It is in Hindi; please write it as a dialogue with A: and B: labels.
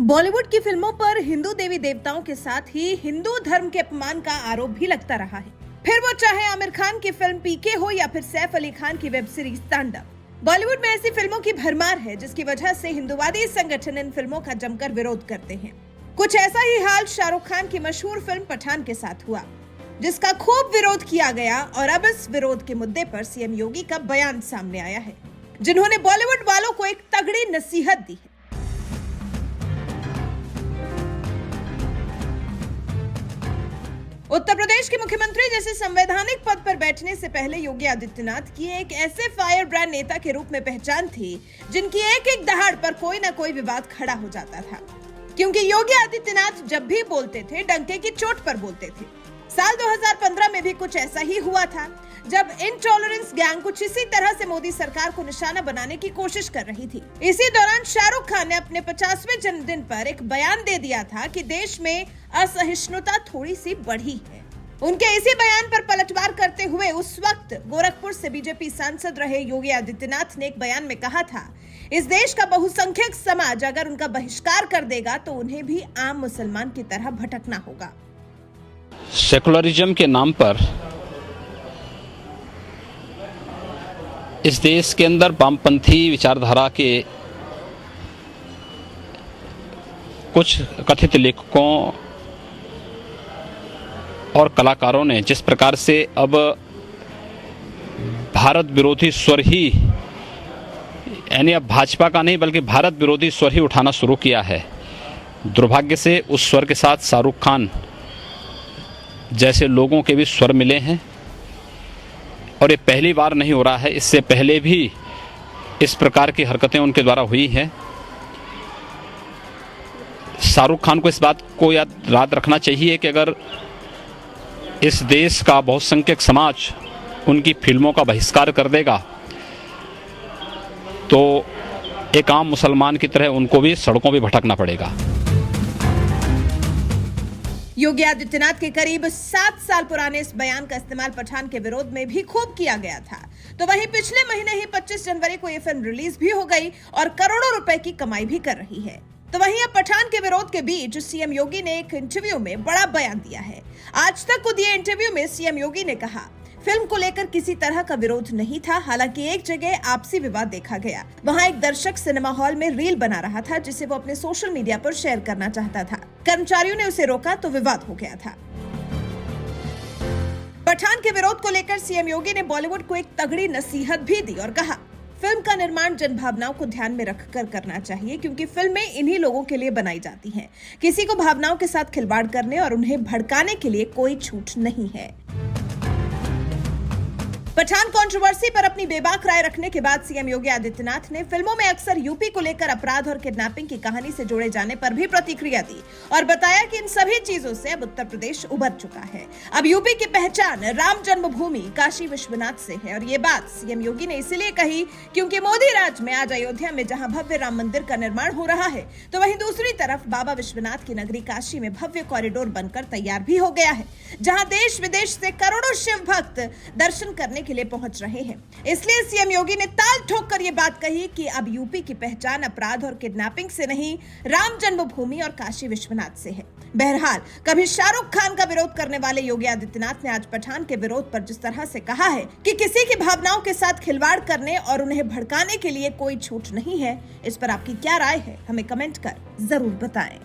A: बॉलीवुड की फिल्मों पर हिंदू देवी देवताओं के साथ ही हिंदू धर्म के अपमान का आरोप भी लगता रहा है। फिर वो चाहे आमिर खान की फिल्म पीके हो या फिर सैफ अली खान की वेब सीरीज तांडव। बॉलीवुड में ऐसी फिल्मों की भरमार है जिसकी वजह से हिंदुवादी संगठन इन फिल्मों का जमकर विरोध करते हैं। कुछ ऐसा ही हाल शाहरुख खान की मशहूर फिल्म पठान के साथ हुआ, जिसका खूब विरोध किया गया। और अब इस विरोध के मुद्दे पर सीएम योगी का बयान सामने आया है, जिन्होंने बॉलीवुड वालों को एक तगड़ी नसीहत दी है। उत्तर प्रदेश के मुख्यमंत्री जैसे संवैधानिक पद पर बैठने से पहले योगी आदित्यनाथ की एक ऐसे फायर ब्रांड नेता के रूप में पहचान थी, जिनकी एक एक दहाड़ पर कोई न कोई विवाद खड़ा हो जाता था, क्योंकि योगी आदित्यनाथ जब भी बोलते थे डंके की चोट पर बोलते थे। साल 2015 में भी कुछ ऐसा ही हुआ था, जब इंटॉलरेंस गैंग कुछ इसी तरह से मोदी सरकार को निशाना बनाने की कोशिश कर रही थी। इसी दौरान शाहरुख खान ने अपने 50वें जन्मदिन पर एक बयान दे दिया था कि देश में असहिष्णुता थोड़ी सी बढ़ी है। उनके इसी बयान पर पलटवार करते हुए उस वक्त गोरखपुर से बीजेपी सांसद रहे योगी आदित्यनाथ ने एक बयान में कहा था, इस देश का बहुसंख्यक समाज अगर उनका बहिष्कार कर देगा तो उन्हें भी आम मुसलमान की तरह भटकना होगा।
B: सेकुलरिज्म के नाम पर इस देश के अंदर वामपंथी विचारधारा के कुछ कथित लेखकों और कलाकारों ने जिस प्रकार से अब भारत विरोधी स्वर ही, यानी अब भाजपा का नहीं बल्कि भारत विरोधी स्वर ही उठाना शुरू किया है, दुर्भाग्य से उस स्वर के साथ शाहरुख खान जैसे लोगों के भी स्वर मिले हैं। और ये पहली बार नहीं हो रहा है, इससे पहले भी इस प्रकार की हरकतें उनके द्वारा हुई हैं। शाहरुख खान को इस बात को याद रखना चाहिए कि अगर इस देश का बहुसंख्यक समाज उनकी फिल्मों का बहिष्कार कर देगा तो एक आम मुसलमान की तरह उनको भी सड़कों पर भटकना पड़ेगा।
A: योगी आदित्यनाथ के करीब 7 साल पुराने इस बयान का इस्तेमाल पठान के विरोध में भी खूब किया गया था। तो वहीं पिछले महीने ही 25 जनवरी को ये फिल्म रिलीज भी हो गई और करोड़ों रुपए की कमाई भी कर रही है। तो वहीं अब पठान के विरोध के बीच सीएम योगी ने एक इंटरव्यू में बड़ा बयान दिया है। आज तक को दिए इंटरव्यू में सीएम योगी ने कहा, फिल्म को लेकर किसी तरह का विरोध नहीं था। हालांकि एक जगह आपसी विवाद देखा गया। वहां एक दर्शक सिनेमा हॉल में रील बना रहा था, जिसे वो अपने सोशल मीडिया पर शेयर करना चाहता था। कर्मचारियों ने उसे रोका तो विवाद हो गया था। पठान के विरोध को लेकर सीएम योगी ने बॉलीवुड को एक तगड़ी नसीहत भी दी और कहा, फिल्म का निर्माण जनभावनाओं को ध्यान में रखकर करना चाहिए, क्योंकि फिल्में इन्हीं लोगों के लिए बनाई जाती हैं। किसी को भावनाओं के साथ खिलवाड़ करने और उन्हें भड़काने के लिए कोई छूट नहीं है। पठान कंट्रोवर्सी पर अपनी बेबाक राय रखने के बाद सीएम योगी आदित्यनाथ ने फिल्मों में अक्सर यूपी को लेकर अपराध और किडनैपिंग की कहानी से जोड़े जाने पर भी प्रतिक्रिया दी और बताया कि इन सभी चीजों से अब उत्तर प्रदेश उभर चुका है। अब यूपी की पहचान राम जन्मभूमि काशी विश्वनाथ से है। और ये बात सीएम योगी ने इसलिए कही क्योंकि मोदी राज में आज अयोध्या में जहां भव्य राम मंदिर का निर्माण हो रहा है, तो वहीं दूसरी तरफ बाबा विश्वनाथ की नगरी काशी में भव्य कॉरिडोर बनकर तैयार भी हो गया है, जहां देश विदेश से करोड़ों शिव भक्त दर्शन करने के लिए पहुंच रहे हैं। इसलिए सीएम योगी ने ताल ठोक कर यह बात कही कि अब यूपी की पहचान अपराध और किडनैपिंग से नहीं, राम जन्मभूमि और काशी विश्वनाथ से है। बहरहाल, कभी शाहरुख खान का विरोध करने वाले योगी आदित्यनाथ ने आज पठान के विरोध पर जिस तरह से कहा है कि किसी की भावनाओं के साथ खिलवाड़ करने और उन्हें भड़काने के लिए कोई छूट नहीं है, इस पर आपकी क्या राय है, हमें कमेंट कर जरूर बताएं।